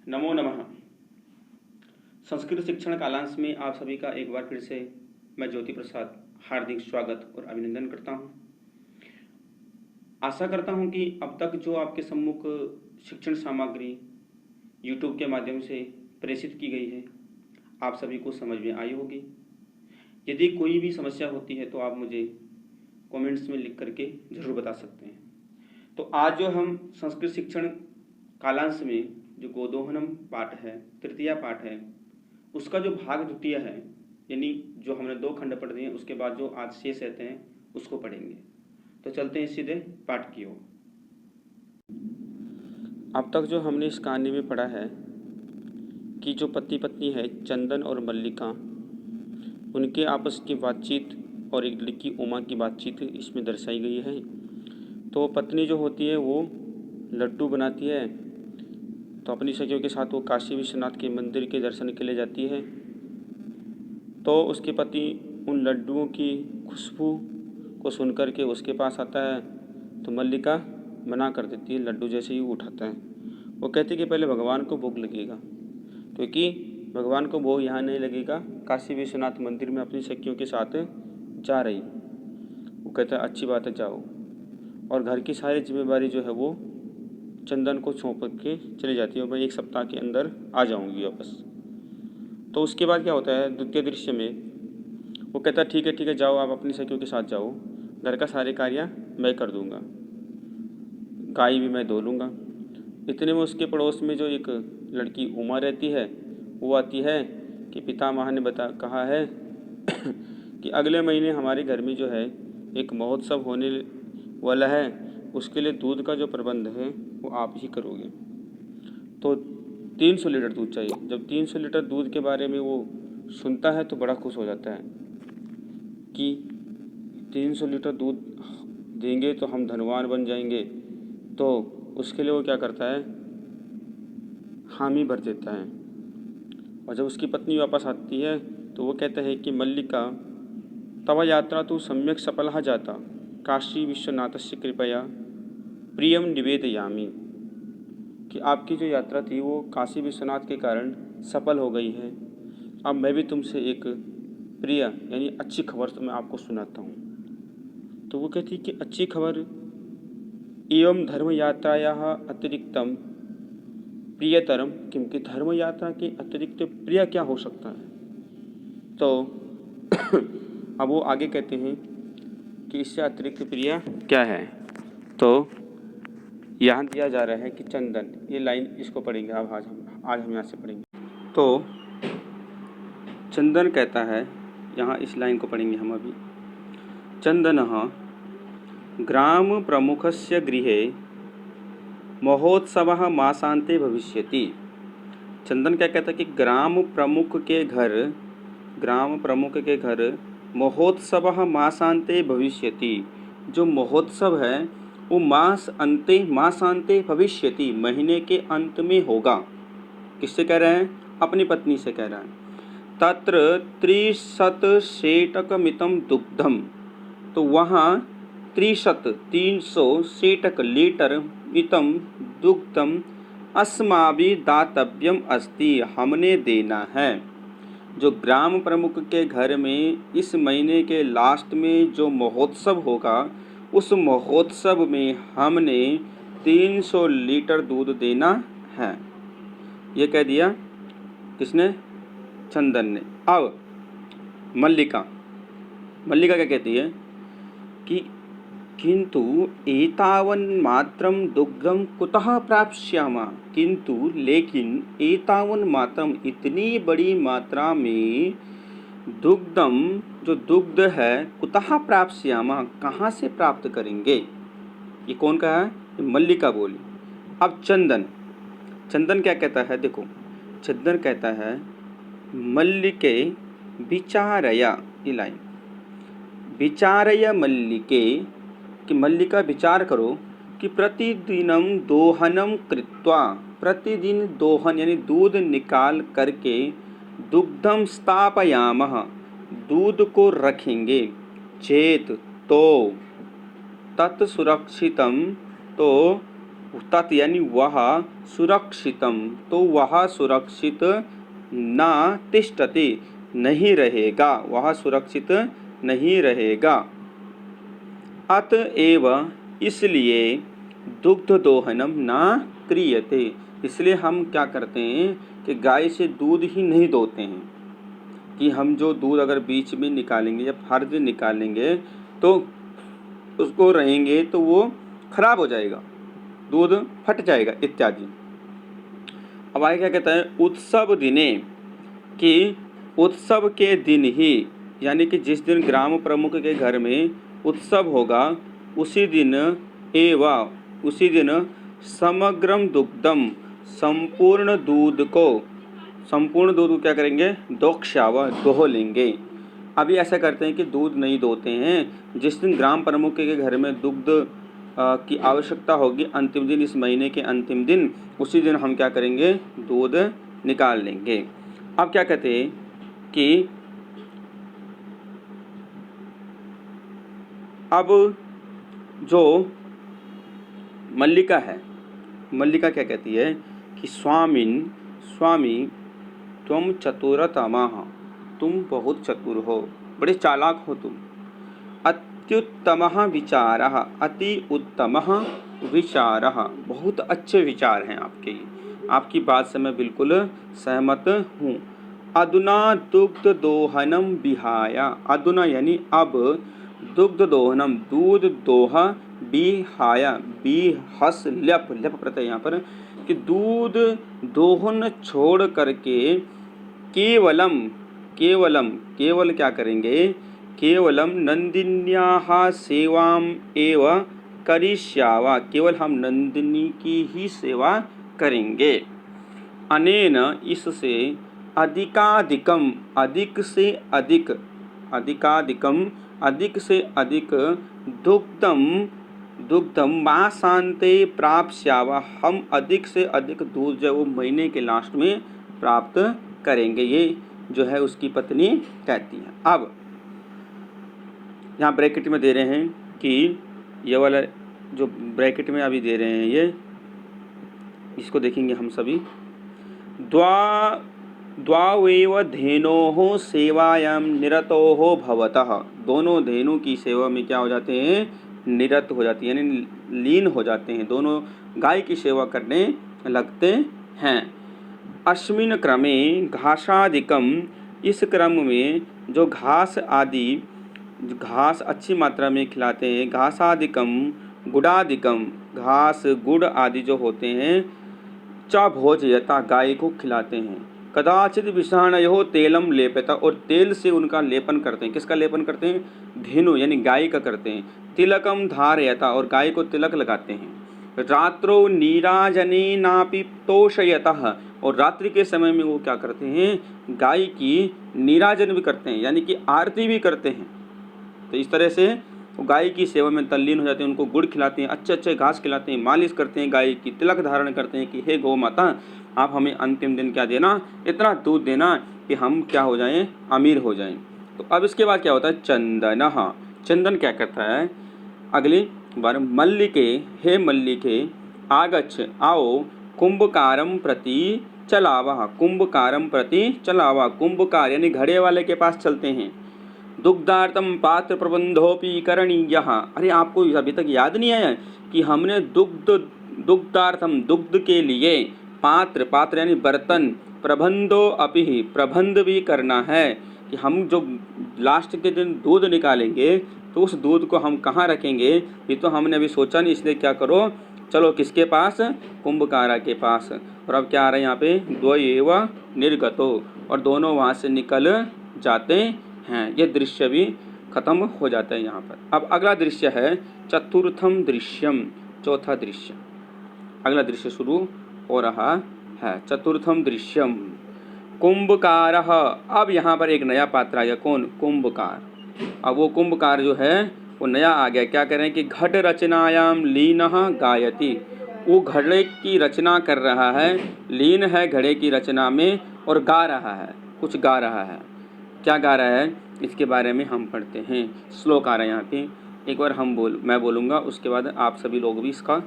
नमो नमः। संस्कृत शिक्षण कालांश में आप सभी का एक बार फिर से मैं ज्योति प्रसाद हार्दिक स्वागत और अभिनंदन करता हूं। आशा करता हूं कि अब तक जो आपके सम्मुख शिक्षण सामग्री YouTube के माध्यम से प्रेषित की गई है आप सभी को समझ में आई होगी। यदि कोई भी समस्या होती है तो आप मुझे कमेंट्स में लिख करके ज़रूर बता सकते हैं। तो आज जो हम संस्कृत शिक्षण कालांश में जो गोदोहनम पाठ है, तृतीया पाठ है, उसका जो भाग द्वितीय है, यानी जो हमने 2 खंड पढ़ दिए उसके बाद जो आज शेष रहते हैं उसको पढ़ेंगे। तो चलते हैं सीधे पाठ की ओर। अब तक जो हमने इस कहानी में पढ़ा है कि जो पति पत्नी है चंदन और मल्लिका, उनके आपस की बातचीत और एक लड़की उमा की बातचीत इसमें दर्शाई गई है। तो पत्नी जो होती है वो लड्डू बनाती है, तो अपनी सखियों के साथ वो काशी विश्वनाथ के मंदिर के दर्शन के लिए जाती है। तो उसके पति उन लड्डुओं की खुशबू को सुनकर के उसके पास आता है, तो मल्लिका मना कर देती है। लड्डू जैसे ही वो उठाता है, वो कहती है कि पहले भगवान को भोग लगेगा, क्योंकि भगवान को भोग यहाँ नहीं लगेगा, काशी विश्वनाथ मंदिर में अपनी सखियों के साथ जा रही। वो कहता है अच्छी बात है जाओ, और घर की सारी जिम्मेदारी जो है वो चंदन को सौंप के चली जाती है। मैं 1 सप्ताह के अंदर आ जाऊंगी वापस। तो उसके बाद क्या होता है द्वितीय दृश्य में, वो कहता है ठीक है जाओ, आप अपनी सखियों के साथ जाओ, घर का सारे कार्य मैं कर दूंगा, गाय भी मैं धो लूँगा। इतने में उसके पड़ोस में जो एक लड़की उमा रहती है वो आती है कि पितामह ने कहा है कि अगले महीने हमारे घर में जो है एक महोत्सव होने वाला है, उसके लिए दूध का जो प्रबंध है वो आप ही करोगे। तो 300 लीटर दूध चाहिए। जब 300 लीटर दूध के बारे में वो सुनता है तो बड़ा खुश हो जाता है कि 300 लीटर दूध देंगे तो हम धनवान बन जाएंगे। तो उसके लिए वो क्या करता है, हामी भर देता है। और जब उसकी पत्नी वापस आती है तो वो कहता है कि मल्लिका तव यात्रा तो सम्यक सफलः जाता, काशी विश्वनाथस्य कृपया प्रियम निवेदयामि, कि आपकी जो यात्रा थी वो काशी विश्वनाथ के कारण सफल हो गई है। अब मैं भी तुमसे एक प्रिय यानी अच्छी खबर तो मैं आपको सुनाता हूँ। तो वो कहती कि अच्छी खबर, एवं धर्म यात्रायाः अतिरिक्तम प्रियतरम किम, कि धर्म यात्रा के अतिरिक्त प्रिय क्या हो सकता है। तो अब वो आगे कहते हैं कि इससे अतिरिक्त प्रिय क्या है। तो यहाँ दिया जा रहा है कि चंदन, ये लाइन इसको पढ़ेंगे अब आज हम यहाँ से पढ़ेंगे। तो चंदन कहता है, यहाँ इस लाइन को पढ़ेंगे हम अभी। चंदनः ग्राम प्रमुखस्य गृहे महोत्सवः मासान्ते भविष्यति। चंदन क्या कहता है कि ग्राम प्रमुख के घर महोत्सवः मासान्ते भविष्यति, जो महोत्सव है वो मासान्ते भविष्यति, महीने के अंत में होगा। किससे कह रहे हैं, अपनी पत्नी से कह रहा है। तत्र 300 सेटकमितं दुग्धम, तो वहाँ 300 सेटक लीटर मितं दुग्धम अस्माभिः दातव्यम अस्ति, हमने देना है। जो ग्राम प्रमुख के घर में इस महीने के लास्ट में जो महोत्सव होगा, उस महोत्सव में हमने 300 लीटर दूध देना है। ये कह दिया किसने, चंदन ने। अब मल्लिका क्या कहती है कि किंतु एतावन्मात्रं दुग्धं कुतः प्राप्स्यामः, किंतु लेकिन एतावन्मात्रं, इतनी बड़ी मात्रा में दुग्धम, जो दुग्ध है, कुतः प्राप्स्यामः, कहाँ से प्राप्त करेंगे। ये कौन कहा है, ये मल्लिका बोली। अब चंदन क्या कहता है, देखो चंदन कहता है मल्लिके विचारया, ये लाइन विचारय मल्लिके, कि मल्लिका विचार करो कि प्रतिदिनम दोहनम कृत्वा, प्रतिदिन दोहन यानी दूध निकाल करके, दुग्धम स्थापयामः, दूध को रखेंगे, चेत तो, तत् सुरक्षितम, तो तत् यानी वह सुरक्षितम, तो वह सुरक्षित न तिष्ठति, नहीं रहेगा, वह सुरक्षित नहीं रहेगा। अतएव, इसलिए दुग्ध दोहनम न क्रियते, इसलिए हम क्या करते हैं कि गाय से दूध ही नहीं दोते हैं, कि हम जो दूध अगर बीच में निकालेंगे या फर्ज निकालेंगे तो उसको रहेंगे तो वो खराब हो जाएगा, दूध फट जाएगा इत्यादि। अब आगे क्या कहता है, उत्सव दिने, कि उत्सव के दिन ही, यानी कि जिस दिन ग्राम प्रमुख के घर में उत्सव होगा उसी दिन एवं, उसी दिन समग्रम दुग्धम, संपूर्ण दूध को, संपूर्ण दूध को क्या करेंगे, दोक्षावा, दोह लेंगे। अभी ऐसा करते हैं कि दूध नहीं दोते हैं, जिस दिन ग्राम प्रमुख के घर में दुग्ध की आवश्यकता होगी अंतिम दिन, इस महीने के अंतिम दिन, उसी दिन हम क्या करेंगे, दूध निकाल लेंगे। अब क्या कहते हैं कि अब जो मल्लिका है, मल्लिका क्या कहती है कि स्वामी तुम चतुरतमा, तुम बहुत चतुर हो, बड़े चालाक हो तुम। अत्युत्तमः विचारः, अति उत्तमः विचारः, बहुत अच्छे विचार हैं आपके, आपकी बात से मैं बिल्कुल सहमत हूँ। अधुना दुग्ध दोहनम विहाय, अधुना यानी अब, दुग्ध दोहनम, दूध दोह, विहाय, विहस ल्यप, ल्यप प्रत्यय यहाँ पर, कि दूध दोहन छोड़ करके केवलम, केवलम, केवल क्या करेंगे, केवलम नंदिन्याः सेवाम एव करिष्यावा, केवल हम नंदिनी की ही सेवा करेंगे। अनेन, इससे, अधिकाधिकम, अधिक से अधिक, अधिकाधिकम, अधिक से अधिक, दुग्धम, दुग्धम मासान्ते प्राप्स्यावा, हम अधिक से अधिक दूध जो वो महीने के लास्ट में प्राप्त करेंगे, ये जो है उसकी पत्नी कहती है। अब यहाँ ब्रैकेट में दे रहे हैं कि ये वाला जो ब्रैकेट में अभी दे रहे हैं ये, इसको देखेंगे हम सभी। द्वावेव धेनोः सेवायां निरतोः भवतः, दोनों धेनु की सेवा में क्या हो जाते हैं, निरत हो जाती है, यानी लीन हो जाते हैं, दोनों गाय की सेवा करने लगते हैं। अस्मिन् क्रमे घासादिकम, इस क्रम में जो घास आदि, घास अच्छी मात्रा में खिलाते हैं, घासादिकम गुडादिकम, घास गुड़ आदि जो होते हैं, च भोजयता, गाय को खिलाते हैं। कदाचित विषाणयो तेलम लेपता, और तेल से उनका लेपन करते हैं, किसका लेपन करते हैं, धेनु यानी गाय का करते हैं। तिलकम धारयता, और गाय को तिलक लगाते हैं। रात्रो नीराजनेनापि तोषयतः, और रात्रि के समय में वो क्या करते हैं, गाय की नीराजन भी करते हैं, यानी कि आरती भी करते हैं। तो इस तरह से वो गाय की सेवा में तल्लीन हो जाते हैं, उनको गुड़ खिलाते हैं, अच्छे अच्छे घास खिलाते हैं, मालिश करते हैं, गाय की तिलक धारण करते हैं कि हे गौ माता, आप हमें अंतिम दिन क्या देना, इतना दूध देना कि हम क्या हो जाएं, अमीर हो जाएं। तो अब इसके बाद क्या होता है, चंदनः, चंदन क्या करता है, अगली बार, मल्लिके, हे मल्लिके, आगच्छ, आओ, कुंभकारम प्रति चलावा, कुंभकारम प्रति चलावा, कुंभकार यानी घड़े वाले के पास चलते हैं। दुग्धार्थम पात्र प्रबंधोपि करणीयः, अरे आपको अभी तक याद नहीं आया कि हमने दुग्धार्थम, दुग्ध के लिए, पात्र, पात्र यानी बर्तन, प्रबंधो अपि, प्रबंध भी करना है, कि हम जो लास्ट के दिन दूध निकालेंगे तो उस दूध को हम कहाँ रखेंगे, ये तो हमने अभी सोचा नहीं, इसलिए क्या करो, चलो किसके पास, कुंभकारा के पास। और अब क्या आ रहा है यहाँ पे, द्वयेव निर्गतो, और दोनों वहाँ से निकल जाते हैं। ये दृश्य भी खत्म हो जाता है यहाँ पर। अब अगला दृश्य है चतुर्थम दृश्यम, चौथा दृश्य, अगला दृश्य शुरू हो रहा है, चतुर्थम दृश्यम, कुंभकारः। अब यहाँ पर एक नया पात्र आ गया, कौन, कुंभकार। अब वो कुंभकार जो है वो नया आ गया, क्या कह रहे हैं कि घट रचनायाम लीनः गायति, वो घड़े की रचना कर रहा है, लीन है घड़े की रचना में, और गा रहा है, कुछ गा रहा है। क्या गा रहा है, इसके बारे में हम पढ़ते हैं। श्लोक आ रहा है यहाँ पे, एक बार मैं बोलूँगा, उसके बाद आप सभी लोग भी इसका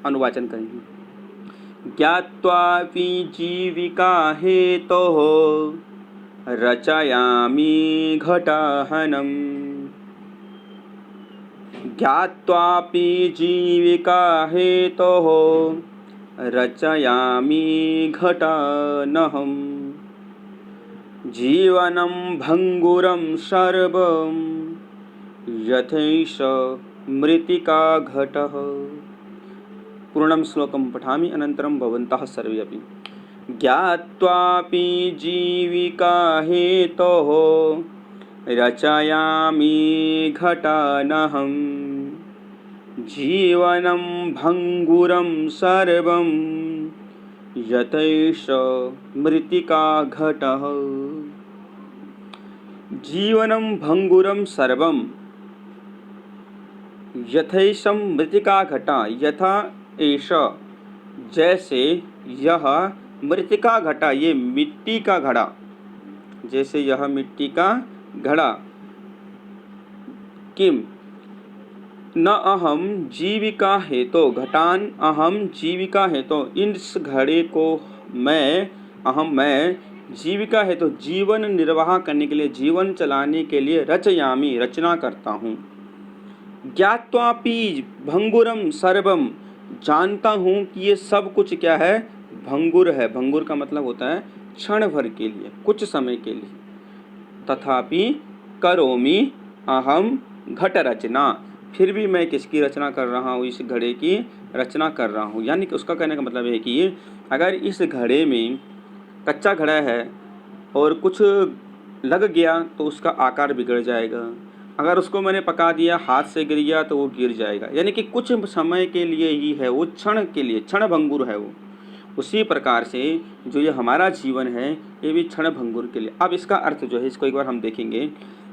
अनुवाचन करेंगे। ज्ञात्वापि जीविका हेतोः रचयामि घटाहनम्। ज्ञात्वापि जीविका हेतोः रचयामि घटानहम्। जीवनं भङ्गुरं सर्वं यथैष मृत्तिका घटः। पूर्णं श्लोकं पठामि अनन्तरं भवन्तः सर्वे अपि। ज्ञात्वापि जीविका हेतोः रचयामि घटानहम्। जीवनं भङ्गुरं सर्वं यथैष मृत्तिका घटः। जीवनं भङ्गुरं सर्वं यथैषं मृत्तिका घटा। यथा एष, जैसे यह मृत्तिका घटा, ये मिट्टी का घड़ा, जैसे यह मिट्टी का घड़ा। किम न अहम जीविका हेतु घटान अहम जीविका हेतु। इस घड़े को मैं जीविका हेतु जीवन निर्वाह करने के लिए, जीवन चलाने के लिए रचयामि रचना करता हूँ। ज्ञात्वापि भंगुरम सर्वम, जानता हूँ कि ये सब कुछ क्या है, भंगुर है। भंगुर का मतलब होता है क्षण भर के लिए, कुछ समय के लिए। तथापि करोमि अहम घट रचना, फिर भी मैं किसकी रचना कर रहा हूँ, इस घड़े की रचना कर रहा हूँ। यानी कि उसका कहने का मतलब है कि अगर इस घड़े में कच्चा घड़ा है और कुछ लग गया तो उसका आकार बिगड़ जाएगा। अगर उसको मैंने पका दिया, हाथ से गिर गया तो वो गिर जाएगा। यानी कि कुछ समय के लिए ही है वो, क्षण के लिए, क्षण भंगुर है वो। उसी प्रकार से जो ये हमारा जीवन है ये भी क्षण भंगुर के लिए। अब इसका अर्थ जो है, इसको एक बार हम देखेंगे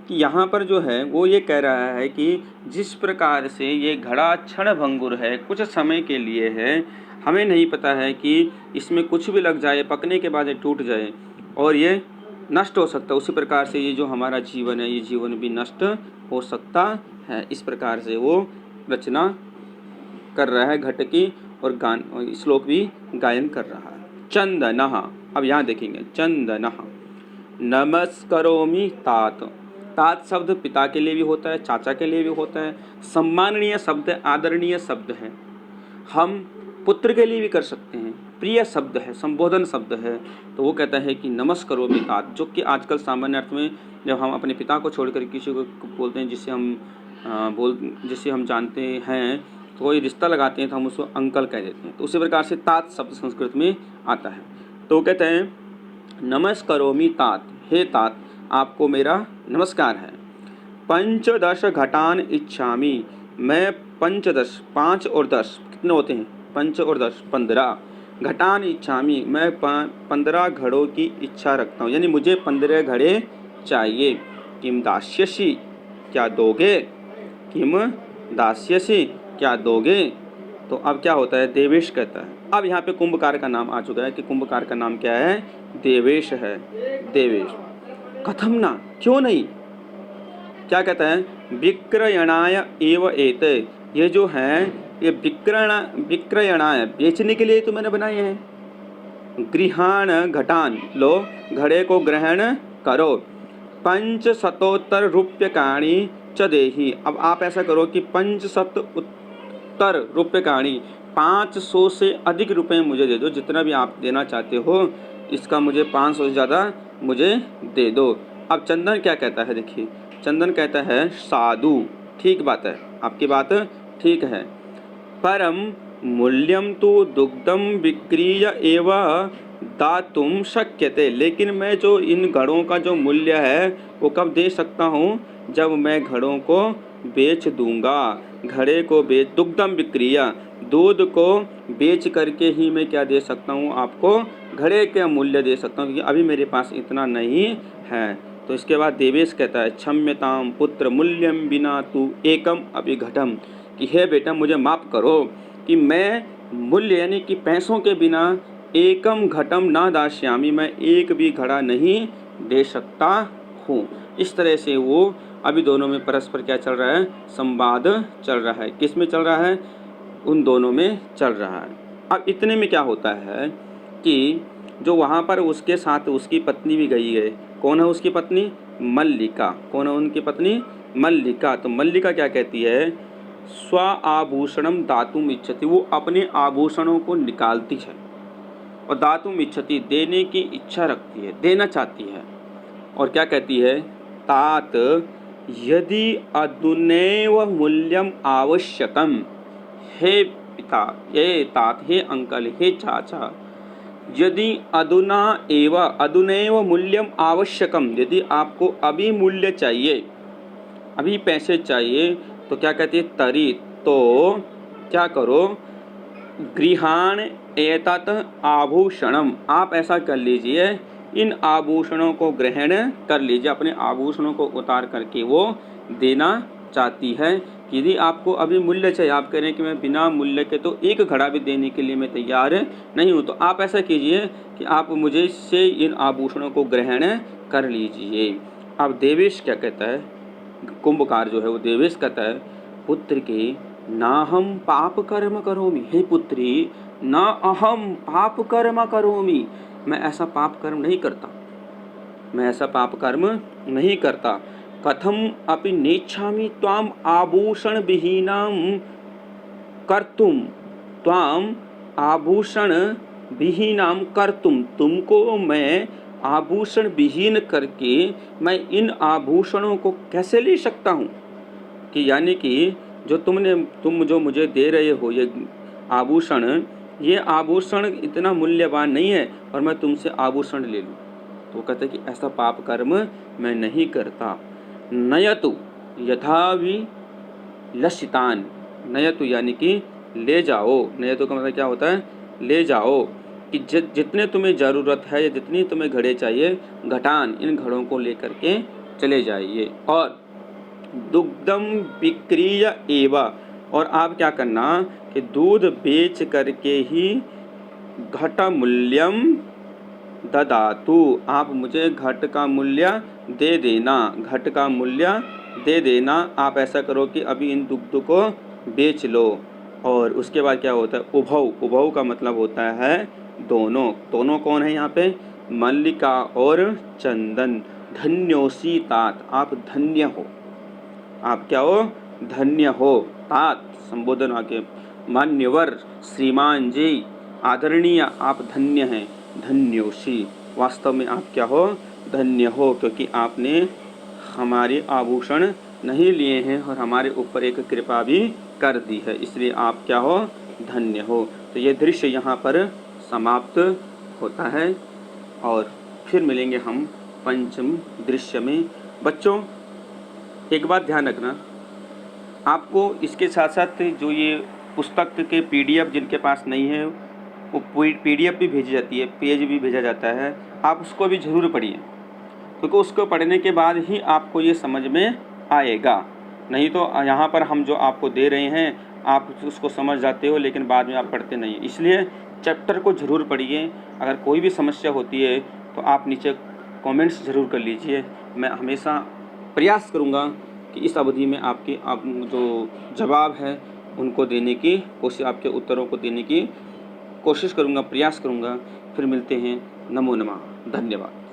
कि यहाँ पर जो है वो ये कह रहा है कि जिस प्रकार से ये घड़ा क्षण भंगुर है, कुछ समय के लिए है, हमें नहीं पता है कि इसमें कुछ भी लग जाए, पकने के बाद ये टूट जाए और ये नष्ट हो सकता है। उसी प्रकार से ये जो हमारा जीवन है, ये जीवन भी नष्ट हो सकता है। इस प्रकार से वो रचना कर रहा है घट की, और श्लोक भी गायन कर रहा है। चंदनः, अब यहाँ देखेंगे, चंदनः नमस्करोमि तात। तात शब्द पिता के लिए भी होता है, चाचा के लिए भी होता है, सम्माननीय शब्द है, आदरणीय शब्द है। हम पुत्र के लिए भी कर सकते हैं, प्रिय शब्द है, संबोधन शब्द है। तो वो कहता है कि नमस्करोमि तात, जो कि आजकल सामान्य अर्थ में जब हम अपने पिता को छोड़कर किसी को बोलते हैं जिससे हम जानते हैं, तो कोई रिश्ता लगाते हैं तो हम उसको अंकल कह देते हैं। तो उसी प्रकार से तात शब्द संस्कृत में आता है। तो कहते हैं नमस्करोमि तात, हे तात आपको मेरा नमस्कार है। पंचदश घटान इच्छामि, मैं पंचदश, 5 और 10 कितने होते हैं, 5 और 10 15 घटान इच्छामि, मैं 15 घड़ों की इच्छा रखता हूँ। यानी मुझे 15 घड़े चाहिए। किम दास्यसि, क्या दोगे, किम दास्यसि, क्या दोगे। तो अब क्या होता है, देवेश कहता है। अब यहाँ पे कुंभकार का नाम आ चुका है कि कुंभकार का नाम क्या है, देवेश है। देवेश, कथम ना, क्यों नहीं। क्या कहता है, विक्रयणाय एव एते, ये जो है ये विक्रयणाय, बेचने के लिए तो मैंने बनाए हैं। गृहाण घटान, लो घड़े को ग्रहण करो। 500 रूप्यकाणि च देहि, अब आप ऐसा करो कि 500 रूप्यकाणि, 500 से अधिक रुपए मुझे दे दो। जितना भी आप देना चाहते हो इसका मुझे 500 से ज़्यादा मुझे दे दो। अब चंदन क्या कहता है, देखिए चंदन कहता है साधु, ठीक बात है, आपकी बात ठीक है। परम मूल्यम तो दुग्धम विक्रीय एव दातुम शक्यते, लेकिन मैं जो इन घड़ों का जो मूल्य है वो कब दे सकता हूँ, जब मैं घड़ों को बेच दूंगा। घड़े को बेच, दुग्धम विक्रीय, दूध को बेच करके ही मैं क्या दे सकता हूँ आपको, घड़े का मूल्य दे सकता हूँ, क्योंकि अभी मेरे पास इतना नहीं है। तो इसके बाद देवेश कहता है क्षम्यताम पुत्र मूल्यम बिना तू एकम अभी घटम, कि हे बेटा मुझे माफ़ करो कि मैं मूल्य यानी कि पैसों के बिना एकम घटम ना दास्यामी, मैं एक भी घड़ा नहीं दे सकता हूँ। इस तरह से वो अभी दोनों में परस्पर क्या चल रहा है, संवाद चल रहा है। किस में चल रहा है, उन दोनों में चल रहा है। अब इतने में क्या होता है कि जो वहाँ पर उसके साथ उसकी पत्नी भी गई है। कौन है उसकी पत्नी? मल्लिका। कौन है उनकी पत्नी? मल्लिका। तो मल्लिका क्या कहती है? स्व आभूषणम दातुम इच्छति, वो अपने आभूषणों को निकालती है और दातुम इच्छति, देने की इच्छा रखती है, देना चाहती है। और क्या कहती है? तात यदि अधुनैव मूल्यम आवश्यकम, हे पिता, हे तात, हे अंकल, हे चाचा, यदि अधुनैव मूल्यम आवश्यकम, यदि आपको अभी मूल्य चाहिए, अभी पैसे चाहिए, तो क्या कहती है? तरी, तो क्या करो? गृहाण एतत् आभूषणम, आप ऐसा कर लीजिए, इन आभूषणों को ग्रहण कर लीजिए। अपने आभूषणों को उतार करके वो देना चाहती है। यदि आपको अभी मूल्य चाहिए, आप कह रहे हैं कि मैं बिना मूल्य के तो एक घड़ा भी देने के लिए मैं तैयार नहीं हूँ, तो आप ऐसा कीजिए कि आप मुझे से इन आभूषणों को ग्रहण कर लीजिए। अब देवेश क्या कहता है? कुंभकार जो है वो देवेश कहता है, पुत्र के ना हम पाप कर्म करोमि, हे पुत्री, न अहम पाप कर्म करोमि, मैं ऐसा पाप कर्म नहीं करता, मैं ऐसा पाप कर्म नहीं करता। कथम अपि नेच्छामि त्वाम आभूषण विहीनाम कर्तुम, त्वाम आभूषण विहीनाम कर्तुम, तुमको मैं आभूषण विहीन करके मैं इन आभूषणों को कैसे ले सकता हूँ? कि यानी कि जो तुम जो मुझे दे रहे हो ये आभूषण, ये आभूषण इतना मूल्यवान नहीं है और मैं तुमसे आभूषण ले लूँ। तो वो कहते हैं कि ऐसा पाप कर्म मैं नहीं करता। नयतु यथावि लसितान, नयतु यानी कि ले जाओ, नयतु का मतलब क्या होता है? ले जाओ, कि जितने तुम्हें ज़रूरत है या जितनी तुम्हें घड़े चाहिए, घटान, इन घड़ों को लेकर के चले जाइए। और दुग्धम विक्रीय एवा, और आप क्या करना कि दूध बेच करके ही घट मूल्यम ददातु, आप मुझे घट का मूल्य दे देना, घट का मूल्य दे देना। आप ऐसा करो कि अभी इन दुग्ध को बेच लो। और उसके बाद क्या होता है? उभौ, उभौ का मतलब होता है दोनों। दोनों कौन है यहाँ पे? मल्लिका और चंदन। धन्योसी तात, आप धन्य हो, आप क्या हो? धन्य हो। तात संबोधन आके, मान्यवर, श्रीमान जी, आदरणीय, आप धन्य हैं। धन्योसी, वास्तव में आप क्या हो? धन्य हो, क्योंकि आपने हमारे आभूषण नहीं लिए हैं और हमारे ऊपर एक कृपा भी कर दी है, इसलिए आप क्या हो? धन्य हो। तो ये दृश्य यहाँ पर समाप्त होता है और फिर मिलेंगे हम पंचम दृश्य में। बच्चों एक बात ध्यान रखना, आपको इसके साथ साथ जो ये पुस्तक के PDF जिनके पास नहीं है वो PDF भी भेजी जाती है, पेज भी भेजा जाता है, आप उसको भी ज़रूर पढ़िए, क्योंकि उसको पढ़ने के बाद ही आपको ये समझ में आएगा। नहीं तो यहाँ पर हम जो आपको दे रहे हैं आप उसको समझ जाते हो लेकिन बाद में आप पढ़ते नहीं। इसलिए चैप्टर को ज़रूर पढ़िए। अगर कोई भी समस्या होती है तो आप नीचे कमेंट्स ज़रूर कर लीजिए। मैं हमेशा प्रयास करूँगा कि इस अवधि में आपके जो जवाब है उनको देने की कोशिश, आपके उत्तरों को देने की कोशिश करूँगा, प्रयास करूँगा। फिर मिलते हैं। नमो नमः। धन्यवाद।